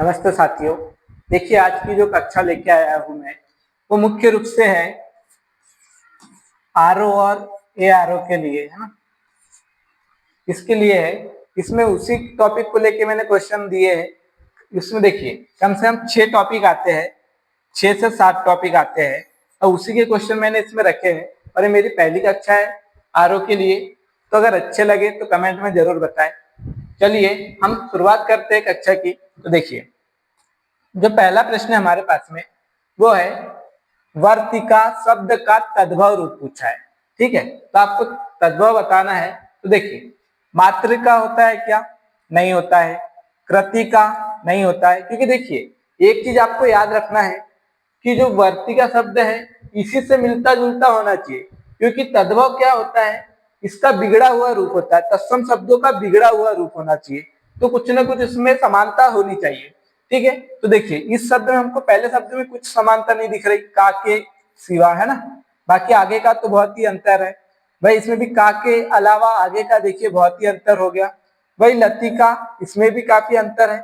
नमस्ते साथियों। देखिए, आज की जो कक्षा लेके आया हूँ मैं, वो मुख्य रूप से है आरओ और एआरओ के लिए, है ना। इसके लिए है, इसमें उसी टॉपिक को लेके मैंने क्वेश्चन दिए हैं। इसमें देखिए कम से कम 6 टॉपिक आते हैं, 6 से 7 टॉपिक आते हैं और उसी के क्वेश्चन मैंने इसमें रखे हैं। और ये मेरी पहली कक्षा है आरओ के लिए, तो अगर अच्छे लगे तो कमेंट में जरूर बताएं। चलिए हम शुरुआत करते हैं कक्षा की। तो देखिए, जो पहला प्रश्न है हमारे पास में, वो है वर्तिका शब्द का तद्भव रूप पूछा है। ठीक है, तो आपको तद्भव बताना है। तो देखिए, मातृका होता है क्या? नहीं होता है। कृतिका नहीं होता है, क्योंकि देखिए एक चीज आपको याद रखना है कि जो वर्तिका शब्द है इसी से मिलता जुलता होना चाहिए, क्योंकि तद्भव क्या होता है, इसका बिगड़ा हुआ रूप होता है। तत्सम शब्दों का बिगड़ा हुआ रूप होना चाहिए, तो कुछ ना कुछ इसमें समानता होनी चाहिए। ठीक है, तो देखिए इस शब्द में हमको पहले शब्द में कुछ समानता नहीं दिख रही, का के सिवा, है ना। बाकी आगे का तो बहुत ही अंतर है भाई। इसमें भी का के अलावा आगे का देखिए बहुत ही अंतर हो गया। वही लतिका, इसमें भी काफी अंतर है।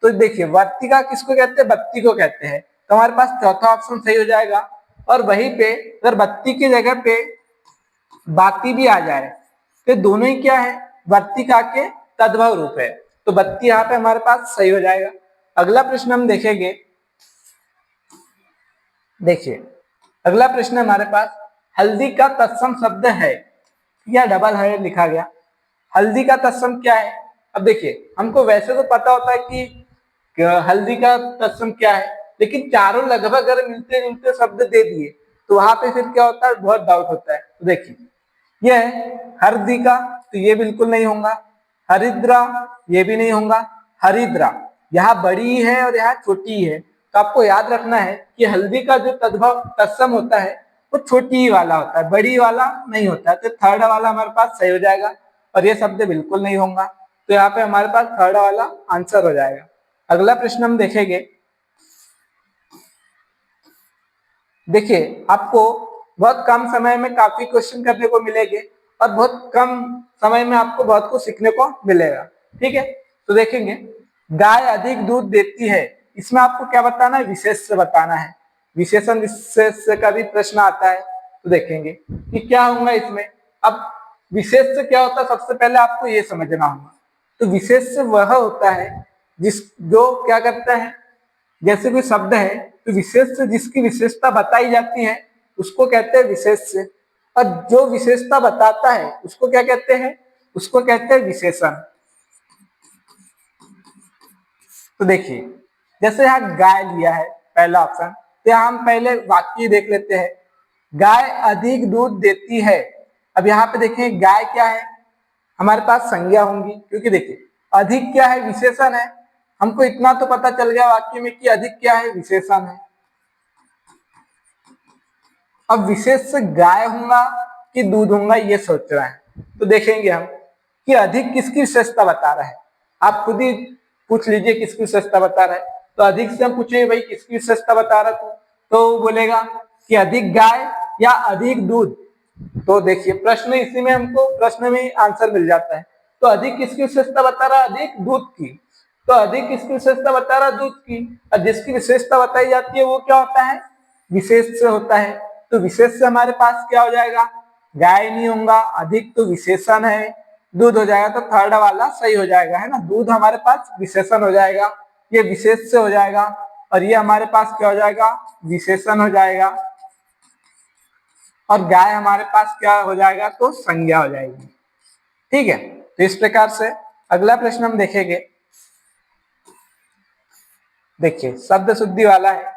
तो देखिए वर्तिका किसको कहते हैं? बत्ती को कहते हैं। तो हमारे पास चौथा ऑप्शन सही हो जाएगा। और वहीं पे अगर बत्ती की जगह पे बाती भी आ जाए तो दोनों ही क्या है? वर्तिका के तद्भव रूप है। तो बत्ती यहाँ पे हमारे पास सही हो जाएगा। अगला प्रश्न हम देखेंगे। देखिए अगला प्रश्न हमारे पास, हल्दी का तत्सम शब्द है या डबल है लिखा गया। हल्दी का तत्सम क्या है? अब देखिए हमको वैसे तो पता होता है कि हल्दी का तत्सम क्या है, लेकिन चारों लगभग अगर मिलते जुलते शब्द दे दिए तो वहां पे फिर क्या होता है, बहुत डाउट होता है। तो देखिए यह है हरदिका, तो ये बिल्कुल नहीं होगा। हरिद्रा, ये भी नहीं होगा। हरिद्रा यहाँ बड़ी है और यहाँ छोटी है, तो आपको याद रखना है कि हल्दी का जो तद्भव तत्सम होता है वो छोटी ही वाला होता है, बड़ी वाला नहीं होता है। तो थर्ड वाला हमारे पास सही हो जाएगा और ये शब्द बिल्कुल नहीं होगा। तो यहाँ पे हमारे पास थर्ड वाला आंसर हो जाएगा। अगला प्रश्न हम देखेंगे। देखिए आपको बहुत कम समय में काफी क्वेश्चन करने को मिलेंगे और बहुत कम समय में आपको बहुत कुछ सीखने को मिलेगा। ठीक है, तो देखेंगे गाय अधिक दूध देती है, इसमें आपको क्या बताना है? विशेष से बताना है। विशेषण विशेष का भी प्रश्न आता है, तो देखेंगे कि क्या होगा इसमें। अब विशेष से क्या होता है, सबसे पहले आपको ये समझना होगा। तो विशेष से वह होता है जिस जो क्या करता है, जैसे कोई शब्द है तो विशेष से जिसकी विशेषता बताई जाती है उसको कहते हैं विशेष से, और जो विशेषता बताता है उसको क्या कहते हैं? उसको कहते हैं विशेषण। तो देखिए जैसे यहाँ गाय लिया है पहला ऑप्शन, तो यहाँ हम पहले वाक्य देख लेते हैं। गाय अधिक दूध देती है। अब यहाँ पे देखें गाय क्या है, हमारे पास संज्ञा होंगी, क्योंकि देखिए अधिक क्या है? विशेषण है। हमको इतना तो पता चल गया वाक्य में कि अधिक क्या है? विशेषण है। अब विशेष से गाय होगा कि दूध होगा ये सोच रहा है, तो देखेंगे हम कि अधिक किसकी विशेषता बता रहा है। आप खुद ही पूछ लीजिए किसकी विशेषता बता रहा है। तो अधिक से हम पूछेंगे भाई किसकी विशेषता बता रहा तू, तो वो बोलेगा कि अधिक गाय या अधिक दूध। तो देखिए प्रश्न इसी में, हमको प्रश्न में आंसर मिल जाता है। तो अधिक किसकी विशेषता बता रहा है? अधिक दूध की। तो अधिक किसकी विशेषता बता रहा है? दूध की। और जिसकी विशेषता बताई जाती है वो क्या होता है? विशेष से होता है। तो विशेष से हमारे पास क्या हो जाएगा? गाय नहीं होगा, अधिक तो विशेषण है, दूध हो जाएगा। तो थर्ड वाला सही हो जाएगा, है ना। दूध हमारे पास विशेषण हो जाएगा, ये विशेष से हो जाएगा, और ये हमारे पास क्या हो जाएगा? विशेषण हो जाएगा। और गाय हमारे पास क्या हो जाएगा? तो संज्ञा हो जाएगी। ठीक है, तो इस प्रकार से अगला प्रश्न हम देखेंगे। देखिए शब्द शुद्धि वाला है।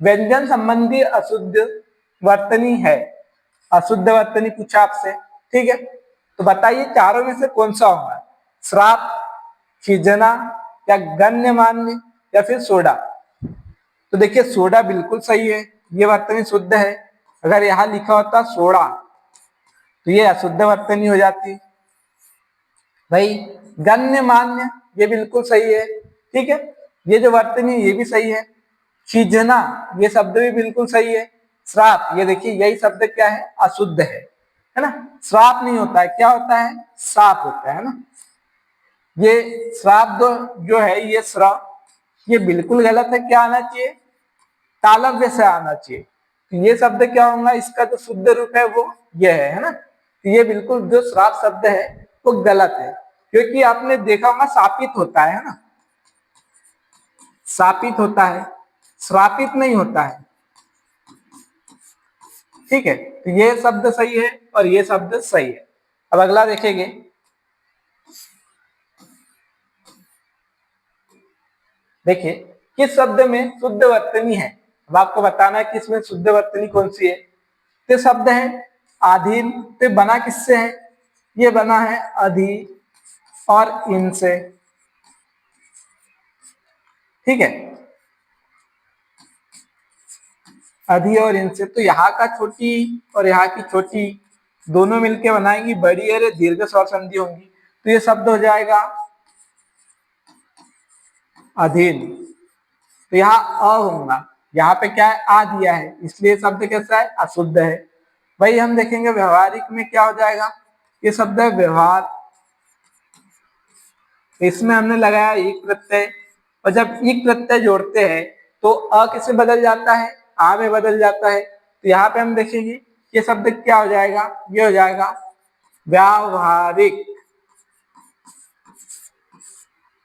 व्यंजन संबंधी अशुद्ध वर्तनी है। अशुद्ध वर्तनी पूछा आपसे, ठीक है। तो बताइए चारों में से कौन सा होगा? श्राप, खिजना, या गण्यमान्य, या फिर सोडा। तो देखिए सोडा बिल्कुल सही है, ये वर्तनी शुद्ध है। अगर यहाँ लिखा होता सोडा तो ये अशुद्ध वर्तनी हो जाती भाई। गण्यमान्य ये बिल्कुल सही है, ठीक है। ये जो वर्तनी ये भी सही है। खिजना ये शब्द भी बिल्कुल सही है। श्राप ये देखिए यही शब्द क्या है? अशुद्ध है ना। श्राप नहीं होता है, क्या होता है? श्राप होता है ना। ये श्राप जो है ये श्र, ये बिल्कुल गलत है। क्या आना चाहिए? तालव्य से आना चाहिए। तो ये शब्द क्या होगा? इसका जो शुद्ध रूप है वो ये है ना। तो ये बिल्कुल जो श्राप शब्द है वो गलत है, क्योंकि आपने देखा होगा शापित होता है ना, शापित होता है, श्रापित नहीं होता है। ठीक है, तो ये शब्द सही है और ये शब्द सही है। अब अगला देखेंगे। देखिए, किस शब्द में शुद्ध वर्तनी है? अब आपको बताना है कि इसमें शुद्ध वर्तनी कौन सी है। तो शब्द है आधीन। तो बना किससे है? ये बना है अधि और इन से। ठीक है, अधि और इन से। तो यहाँ का छोटी और यहाँ की छोटी दोनों मिलके बनाएंगी बड़ी और दीर्घ स्वर संधि होंगी। तो ये शब्द हो जाएगा अधीन। तो यहाँ अ होगा, यहाँ पे क्या है? आ दिया है, इसलिए शब्द कैसा है? अशुद्ध है। वही हम देखेंगे व्यवहारिक में क्या हो जाएगा। ये शब्द है व्यवहार। इसमें हमने लगाया एक प्रत्यय, और जब एक प्रत्यय जोड़ते हैं तो अ किससे बदल जाता है? आ में बदल जाता है। तो यहाँ पे हम देखेंगे ये शब्द क्या हो जाएगा? ये हो जाएगा व्यावहारिक।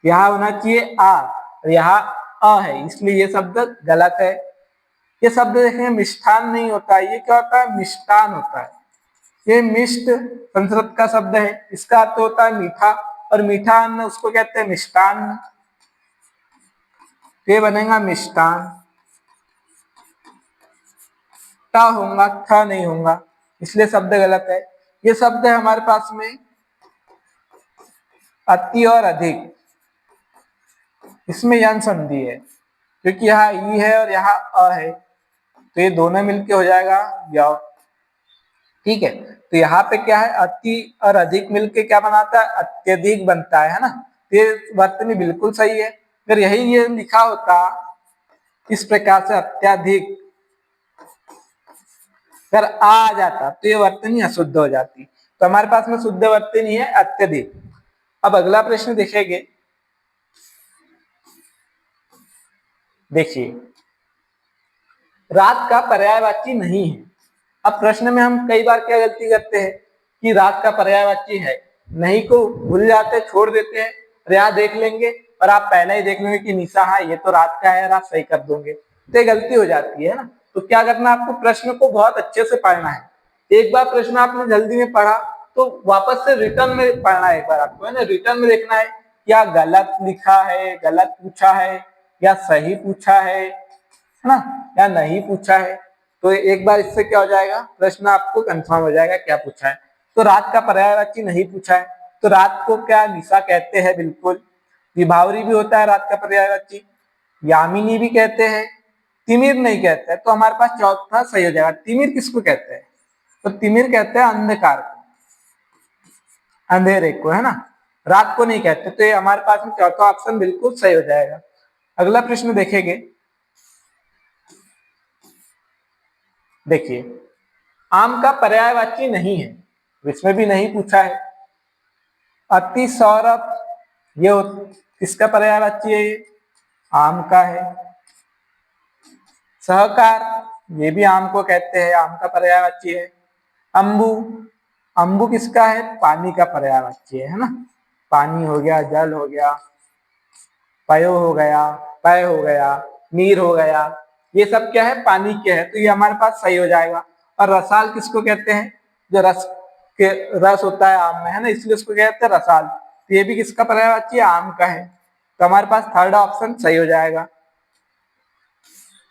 यहाँ होना चाहिए आ, यहाँ अ है, इसलिए ये शब्द गलत है। ये शब्द देखेंगे मिष्ठान नहीं होता है। ये क्या होता है? मिष्टान होता है। ये मिष्ट संस्कृत का शब्द है, इसका अर्थ होता है मीठा, और मीठा अन्न उसको कहते हैं मिष्टान। ये बनेगा मिष्टान। टा होगा, ठ नहीं होगा, इसलिए शब्द गलत है। ये शब्द है हमारे पास में अति और अधिक। इसमें यन संधि है, क्योंकि यहाँ ई है और यहाँ अ है, तो ये दोनों मिलके हो जाएगा व्याव। ठीक है, तो यहाँ पे क्या है? अति और अधिक मिलके क्या बनाता है? अत्यधिक बनता है ना। तो ये वर्तनी बिल्कुल सही है। अगर यही ये लिखा होता इस प्रकार से अत्यधिक, अगर आ जाता तो ये वर्तनी अशुद्ध हो जाती। तो हमारे पास में शुद्ध वर्तनी है अत्यधिक। अब अगला प्रश्न देखेंगे। देखिए, रात का पर्यायवाची नहीं है। अब प्रश्न में हम कई बार क्या गलती करते हैं कि रात का पर्यायवाची है, नहीं को भूल जाते, छोड़ देते हैं, और यहाँ देख लेंगे और आप पहले ही देख लेंगे कि निशा हाँ ये तो रात का है और आप सही कर दोगे, तो ये गलती हो जाती है ना। तो क्या करना, आपको प्रश्न को बहुत अच्छे से पढ़ना है। एक बार प्रश्न आपने जल्दी में पढ़ा तो वापस से रिटर्न में पढ़ना है, एक बार आपको है ना रिटर्न में देखना है क्या गलत लिखा है, गलत पूछा है या सही पूछा है ना, या नहीं पूछा है। तो एक बार इससे क्या हो जाएगा, प्रश्न आपको कंफर्म हो जाएगा क्या पूछा है। तो रात का पर्यायवाची नहीं पूछा है, तो रात को क्या निशा कहते हैं? बिल्कुल। विभावरी भी होता है रात का पर्यायवाची, यामिनी भी कहते हैं, तिमिर नहीं कहते हैं। तो हमारे पास चौथा सही हो जाएगा। तिमिर किसको कहते हैं? तो तिमिर कहते हैं अंधकार को, अंधेरे को, है ना, रात को नहीं कहते। तो ये हमारे पास में चौथा ऑप्शन बिल्कुल सही हो जाएगा। अगला प्रश्न देखेंगे। देखिए, आम का पर्यायवाची नहीं है, इसमें भी नहीं पूछा है। अति सौरभ, ये किसका पर्यायवाची है? ये आम का है। सहकार, ये भी आम को कहते हैं, आम का पर्यायवाची है। अंबु, अंबु किसका है? पानी का पर्यायवाची है ना। पानी हो गया, जल हो गया, पयो हो गया, पय हो गया, नीर हो गया, ये सब क्या है? पानी के है। तो ये हमारे पास सही हो जाएगा। और रसाल किसको कहते हैं? जो रस होता है आम में, है ना, इसलिए उसको कहते हैं रसाल। तो ये भी किसका पर्यायवाची है? आम का है। तो हमारे पास थर्ड ऑप्शन सही हो जाएगा।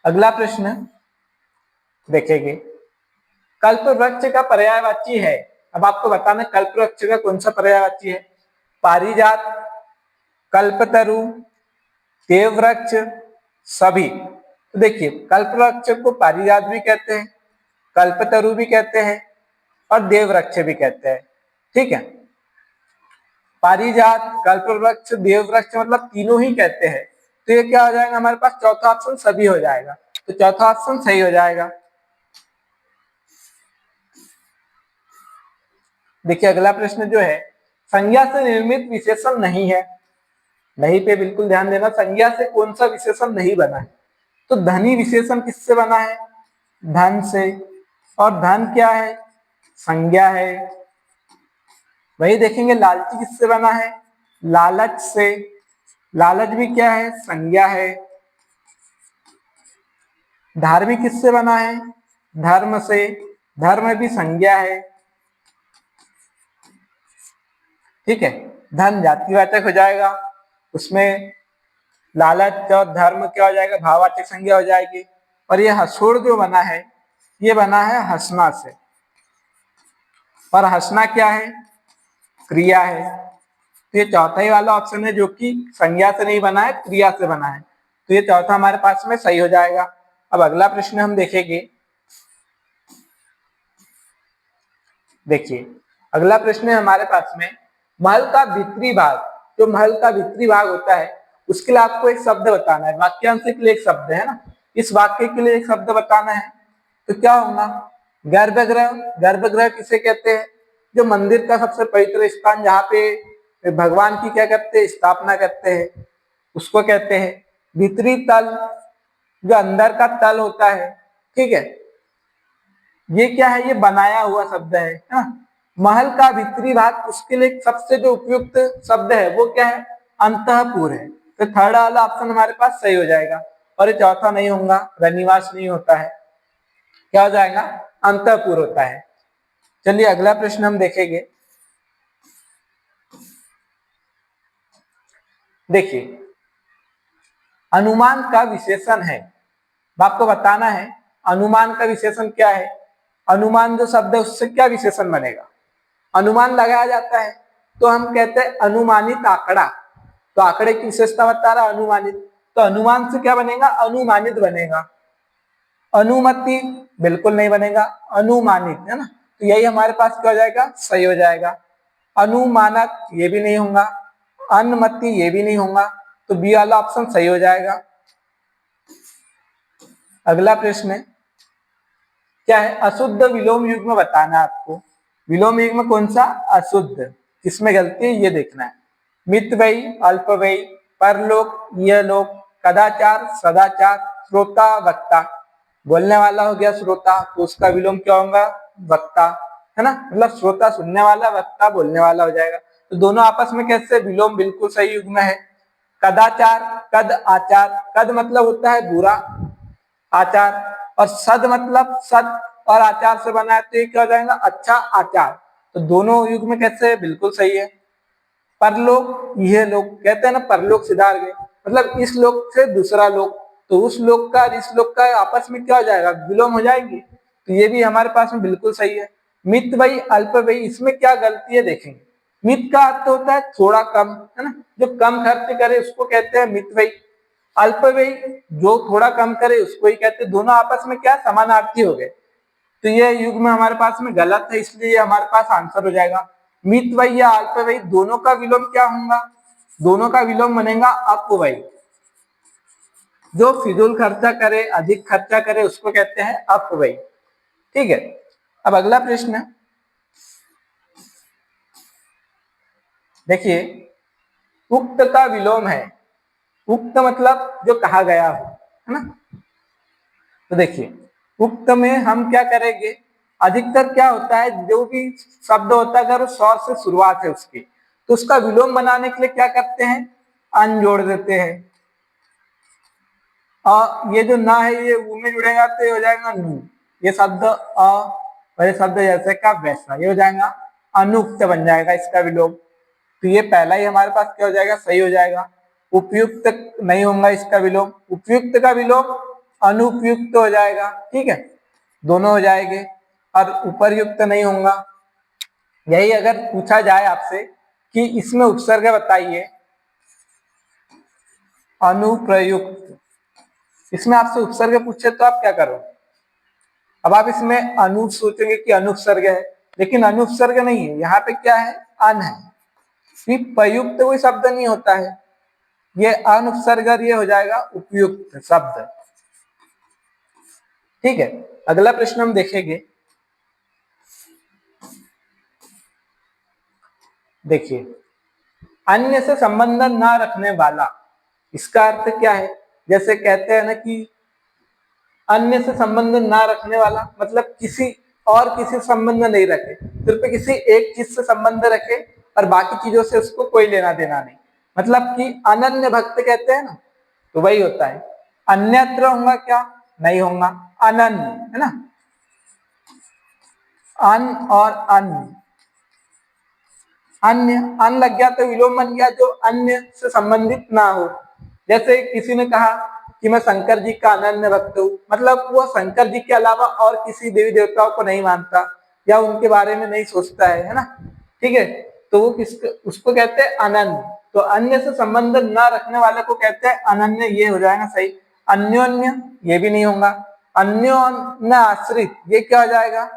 अगला प्रश्न देखेंगे। कल्प वृक्ष का पर्यायवाची है। अब आपको बताना कल्प वृक्ष का कौन सा पर्यायवाची है। पारिजात, कल्पतरु, देववृक्ष, सभी। तो देखिए, कल्पवृक्ष को पारिजात भी कहते हैं, कल्पतरु भी कहते हैं और देववृक्ष भी कहते हैं। ठीक है, पारिजात, कल्पवृक्ष, देववृक्ष मतलब तीनों ही कहते हैं। तो ये क्या हो जाएगा हमारे पास? चौथा ऑप्शन सभी हो जाएगा। तो चौथा ऑप्शन सही हो जाएगा। देखिए, अगला प्रश्न जो है, संज्ञा से निर्मित विशेषण नहीं है। नहीं पे बिल्कुल ध्यान देना, संज्ञा से कौन सा विशेषण नहीं बना है? तो धनी विशेषण किससे बना है? धन से। और धन क्या है? संज्ञा है। वही देखेंगे लालची किससे बना है? लालच से। लालच भी क्या है? संज्ञा है। धार्मिक किससे बना है? धर्म से। धर्म भी संज्ञा है। ठीक है, धन जातिवाचक हो जाएगा, उसमें लालच और धर्म क्या हो जाएगा? भाववाचक संज्ञा हो जाएगी। और ये हसूड़ जो बना है, ये बना है हंसना से। और हंसना क्या है? क्रिया है। तो ये चौथा ही वाला ऑप्शन है जो कि संज्ञा से नहीं बना है, क्रिया से बना है। तो ये चौथा हमारे पास में सही हो जाएगा। अब अगला प्रश्न हम देखेंगे। देखिए, अगला प्रश्न है हमारे पास में, महल का भीतरी भाग, जो महल का भीतरी भाग होता है उसके लिए आपको एक शब्द बताना है। वाक्यांश के लिए एक शब्द है ना, इस वाक्य के लिए एक शब्द बताना है। तो क्या होगा? गर्भगृह। गर्भगृह किसे कहते हैं? जो मंदिर का सबसे पवित्र स्थान, जहाँ पे भगवान की क्या करते हैं? स्थापना करते हैं, उसको कहते हैं। भीतरी तल, जो अंदर का तल होता है। ठीक है, ये क्या है? ये बनाया हुआ शब्द है ना। महल का भीतरी भाग, उसके लिए सबसे जो उपयुक्त शब्द है वो क्या है? अंतःपुर है। तो थर्ड वाला ऑप्शन हमारे पास सही हो जाएगा। और ये चौथा नहीं होगा, रनिवास नहीं होता है। क्या हो जाएगा? अंतःपुर होता है। चलिए अगला प्रश्न हम देखेंगे। देखिए, अनुमान का विशेषण है, आपको बताना है अनुमान का विशेषण क्या है। अनुमान जो शब्द है उससे क्या विशेषण बनेगा? अनुमान लगाया जाता है तो हम कहते हैं अनुमानित आंकड़ा। तो आंकड़े की विशेषता बता रहा अनुमानित, तो अनुमान से क्या बनेगा? अनुमानित बनेगा। अनुमति बिल्कुल नहीं बनेगा, अनुमानित है ना। तो यही हमारे पास क्या हो जाएगा? सही हो जाएगा। अनुमानक ये भी नहीं होगा, अनुमति ये भी नहीं होगा। तो बी वाला ऑप्शन सही हो जाएगा। अगला प्रश्न क्या है? अशुद्ध विलोम युग्म बताना है आपको। विलोम युग्म कौन सा? अशुद्ध। किसमें गलती है ये देखना है। मितव्ययी, अल्पव्ययी, परलोक, यहलोक, कदाचार, सदाचार, श्रोता, वक्ता। बोलने वाला हो गया श्रोता, तो उसका विलोम क्या होगा? वक्ता, है ना। मतलब श्रोता सुनने वाला, वक्ता बोलने वाला हो जाएगा। तो दोनों आपस में कैसे? विलोम बिल्कुल सही युग्म है। कदाचार, कद आचार। कद मतलब होता है बुरा, आचार, और सद मतलब सद और आचार से बना है, तो ये क्या हो जाएगा? अच्छा आचार। तो दोनों युग में कैसे? बिल्कुल सही है। परलोक, यह लोक, कहते हैं ना परलोक सिधार गए, मतलब इस लोक से दूसरा लोक, तो उस लोक का और इस लोक का आपस में क्या हो जाएगा? विलोम हो जाएगी। तो ये भी हमारे पास में बिल्कुल सही है। मित वही, अल्प वही, इसमें क्या गलती है देखेंगे। मित का अर्थ होता है थोड़ा कम, है ना, जो कम खर्च करे उसको कहते हैं मित वही। अल्प व्यय, जो थोड़ा कम करे उसको ही कहते हैं। दोनों आपस में क्या? समानार्थी हो गए। तो ये युग्म हमारे पास में गलत है, इसलिए हमारे पास आंसर हो जाएगा। मित व्यय या अल्प व्यय, दोनों का विलोम क्या होगा? दोनों का विलोम बनेगा अपव्यय। जो फिजूल खर्चा करे, अधिक खर्चा करे, उसको कहते हैं अपव्यय। ठीक है, अब अगला प्रश्न देखिए, उक्त का विलोम है। उक्त मतलब जो कहा गया हो, है ना। तो देखिए, उक्त में हम क्या करेंगे? अधिकतर क्या होता है, जो भी शब्द होता है अगर स्वर से शुरुआत है उसकी, तो उसका विलोम बनाने के लिए क्या करते हैं? अन जोड़ देते हैं। ये जो ना है ये ऊ में जुड़ेगा तो ये हो जाएगा नु। ये शब्द और ये शब्द जैसे का वैसा, ये हो जाएगा अनुक्त बन जाएगा इसका विलोम। तो ये पहला ही हमारे पास क्या हो जाएगा? सही हो जाएगा। उपयुक्त नहीं होगा इसका विलोम, उपयुक्त का विलोम अनुपयुक्त हो जाएगा। ठीक है, दोनों हो जाएंगे। और उपरयुक्त नहीं होगा। यही अगर पूछा जाए आपसे कि इसमें उपसर्ग बताइए, अनुप्रयुक्त, इसमें आपसे उपसर्ग पूछे तो आप क्या करो? अब आप इसमें अनु सोचेंगे कि अनुपसर्ग है, लेकिन अनुपसर्ग नहीं है, यहाँ पे क्या है? अन है। प्रयुक्त कोई शब्द नहीं होता है, ये अनुपसर्ग, ये हो जाएगा उपयुक्त शब्द। ठीक है, अगला प्रश्न हम देखेंगे। देखिए, अन्य से संबंध ना रखने वाला, इसका अर्थ क्या है? जैसे कहते हैं ना कि अन्य से संबंध ना रखने वाला, मतलब किसी और किसी से संबंध नहीं रखे, सिर्फ किसी एक चीज से संबंध रखे और बाकी चीजों से उसको कोई लेना देना नहीं, मतलब कि अनन्य भक्त कहते हैं ना, तो वही होता है। अन्यत्र होगा क्या? नहीं होगा, अनन्य है ना, अन और अन्य, अन्य अन लग गया तो विलोम बन गया, जो अन्य से संबंधित ना हो। जैसे किसी ने कहा कि मैं शंकर जी का अनन्य भक्त हूँ, मतलब वो शंकर जी के अलावा और किसी देवी देवताओं को नहीं मानता या उनके बारे में नहीं सोचता है ना, ठीक है, तो वो उसको कहते हैं अनन्य। तो अन्य से संबंध न रखने वाले को कहते हैं अनन्य, ये हो जाएगा सही। अन्योन्य ये भी नहीं होगा, अन्योन्य आश्रित ये क्या हो जाएगा?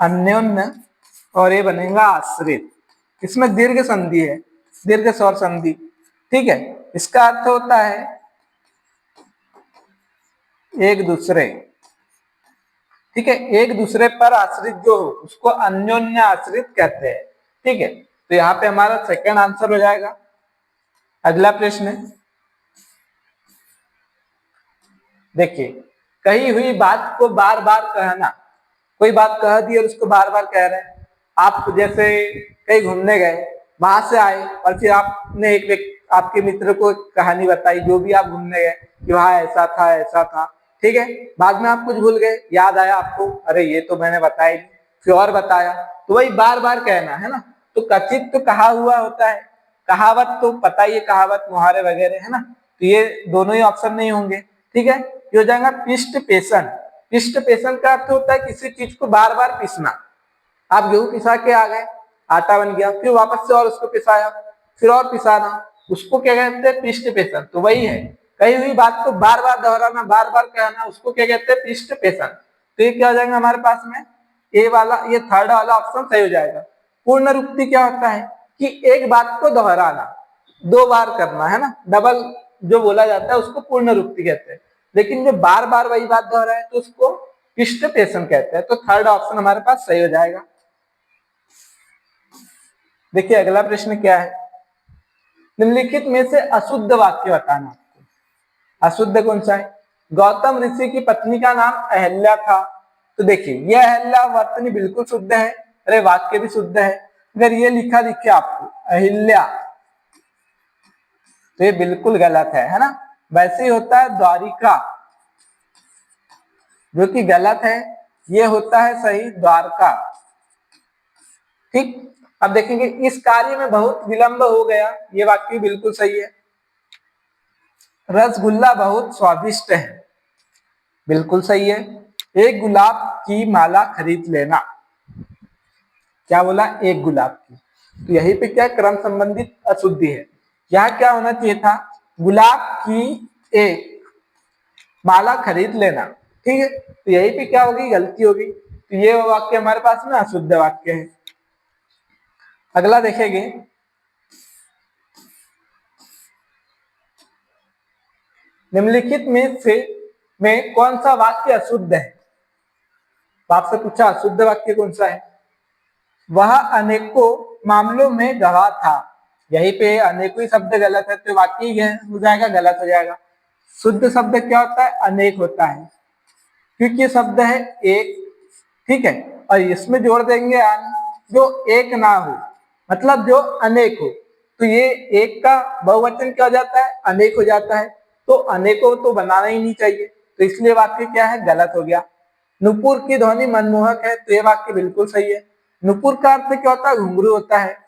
अन्योन्य और ये बनेगा आश्रित, इसमें दीर्घ संधि है, दीर्घ स्वर संधि, ठीक है। इसका अर्थ होता है एक दूसरे, ठीक है, एक दूसरे पर आश्रित जो हो उसको अन्योन्य आश्रित कहते हैं, ठीक है। तो यहाँ पे हमारा सेकंड आंसर हो जाएगा। अगला प्रश्न देखिए, कही हुई बात को बार बार कहना, कोई बात कह दी और उसको बार बार कह रहे हैं। आप जैसे कहीं घूमने गए, वहां से आए और फिर आपने आपके मित्र को कहानी बताई, जो भी आप घूमने गए कि वहां ऐसा था ऐसा था, ठीक है। बाद में आप कुछ भूल गए, याद आया आपको, अरे ये तो मैंने बताया, फिर और बताया, तो वही बार बार कहना है ना। तो कथित तो कहा हुआ होता है, कहावत तो पता ही है, कहावत मुहावरे वगैरह है ना, तो ये दोनों ही ऑप्शन नहीं होंगे, ठीक है। ये हो जाएगा पिष्ट पेशन। पिष्ट पेशन का अर्थ होता है किसी चीज को बार बार पीसना। आप गेहूं पिसा के आ गए, आटा बन गया, फिर वापस से और उसको पिसाया, फिर और पिसाना, उसको क्या कहते हैं? पिष्ट पेशन। तो वही है, कही हुई बात को बार बार दोहराना, बार बार कहना, उसको क्या कहते हैं? पिष्ट पेशन। तो ये क्या हो जाएगा हमारे पास में? ए वाला, ये थर्ड वाला ऑप्शन सही हो जाएगा। पूर्ण रूक्ति क्या होता है? कि एक बात को दोहराना, दो बार करना है ना, डबल जो बोला जाता है उसको पूर्ण रूक्ति कहते हैं। लेकिन जो बार बार वही बात दोहराए तो उसको पिष्ट पेशन कहते हैं। तो थर्ड ऑप्शन हमारे पास सही हो जाएगा। देखिए अगला प्रश्न क्या है? निम्नलिखित में से अशुद्ध वाक्य बताना। अशुद्ध कौन सा है? गौतम ऋषि की पत्नी का नाम अहल्या था। तो देखिए यह अहल्या वर्तनी बिल्कुल शुद्ध है, अरे वाक्य भी शुद्ध है। अगर ये लिखा दिखे आपको अहिल्या, तो ये बिल्कुल गलत है ना। वैसे ही होता है द्वारिका, जो कि गलत है, ये होता है सही द्वारका, ठीक। अब देखेंगे इस कार्य में बहुत विलंब हो गया, ये वाक्य बिल्कुल सही है। रसगुल्ला बहुत स्वादिष्ट है, बिल्कुल सही है। एक गुलाब की माला खरीद लेना, क्या बोला? एक गुलाब की। तो यहीं पे क्या क्रम संबंधित अशुद्धि है, यहाँ क्या होना चाहिए था? गुलाब की एक माला खरीद लेना, ठीक है। तो यहीं पे क्या होगी? गलती होगी। तो ये वाक्य हमारे पास में अशुद्ध वाक्य है। अगला देखेंगे, निम्नलिखित में कौन सा वाक्य अशुद्ध है? तो आपसे पूछा अशुद्ध वाक्य कौन सा है? वह अनेकों मामलों में गवाह था। यहीं पे अनेकों ही शब्द गलत है, तो वाक्य ही हो जाएगा, गलत हो जाएगा। शुद्ध शब्द क्या होता है? अनेक होता है, क्योंकि ये शब्द है एक, ठीक है। और इसमें जोड़ देंगे अन, जो एक ना हो, मतलब जो अनेक हो। तो ये एक का बहुवचन क्या हो जाता है? अनेक हो जाता है। तो अनेकों तो बनाना ही नहीं चाहिए, तो इसलिए वाक्य क्या है? गलत हो गया। नुपुर की ध्वनि मनमोहक है, तो ये वाक्य बिल्कुल सही है। नुपुर का अर्थ क्या होता है? घुंघरू होता है।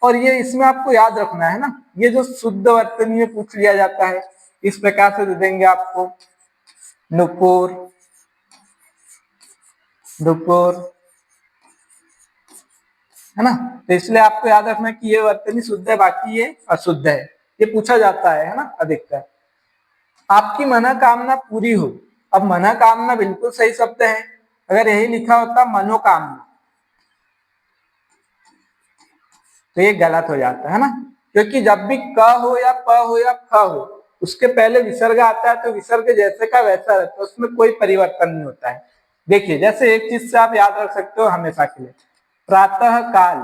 और ये इसमें आपको याद रखना है ना, ये जो शुद्ध वर्तनी में पूछ लिया जाता है, इस प्रकार से दे देंगे आपको नुपुर, नुपुर, है ना। तो इसलिए आपको याद रखना कि ये वर्तनी शुद्ध है, बाकी ये अशुद्ध है, ये पूछा जाता है ना अधिकतर। आपकी मनोकामना पूरी हो। अब मनोकामना बिल्कुल सही शब्द है, अगर यही लिखा होता मनोकामना तो ये गलत हो जाता है ना, क्योंकि जब भी क हो या प हो या फ हो, उसके पहले विसर्ग आता है, तो विसर्ग जैसे का वैसा रहता है, उसमें कोई परिवर्तन नहीं होता है। देखिए जैसे एक चीज से आप याद रख सकते हो हमेशा के लिए, प्रातः काल,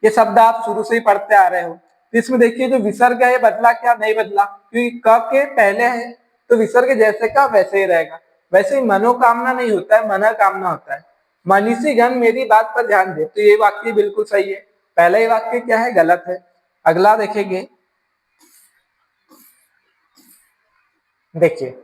ये शब्द आप शुरू से ही पढ़ते आ रहे हो। तो इसमें देखिए जो विसर्ग है बदला क्या, नहीं बदला, क्योंकि क के पहले है तो विसर्ग जैसे का वैसे ही रहेगा। वैसे ही मनोकामना नहीं होता है, मनोकामना होता है। मनीषी गण मेरी बात पर ध्यान दे, तो ये वाक्य बिल्कुल सही है। पहला ही वाक्य क्या है, गलत है। अगला देखेंगे, देखिए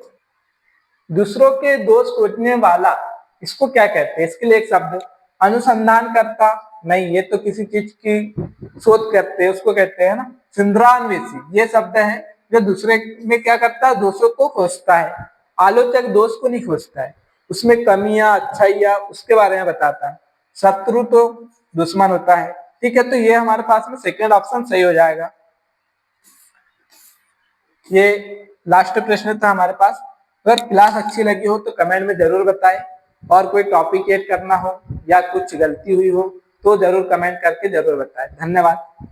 दूसरों के दोष खोजने वाला, इसको क्या कहते हैं, इसके लिए एक शब्द अनुसंधान करता, नहीं ये तो किसी चीज की शोध करते हैं उसको कहते हैं ना सिंद्रान्वेषी, ये शब्द है जो दूसरे में क्या करता है, दोषों को खोजता है। आलोचक दोष को नहीं खोजता है, उसमें कमियां अच्छाइयां उसके बारे में बताता है। शत्रु तो दुश्मन होता है। ठीक है, तो ये हमारे पास में सेकेंड ऑप्शन सही हो जाएगा। ये लास्ट प्रश्न था हमारे पास। अगर क्लास अच्छी लगी हो तो कमेंट में जरूर बताएं, और कोई टॉपिक ऐड करना हो या कुछ गलती हुई हो तो जरूर कमेंट करके जरूर बताएं। धन्यवाद।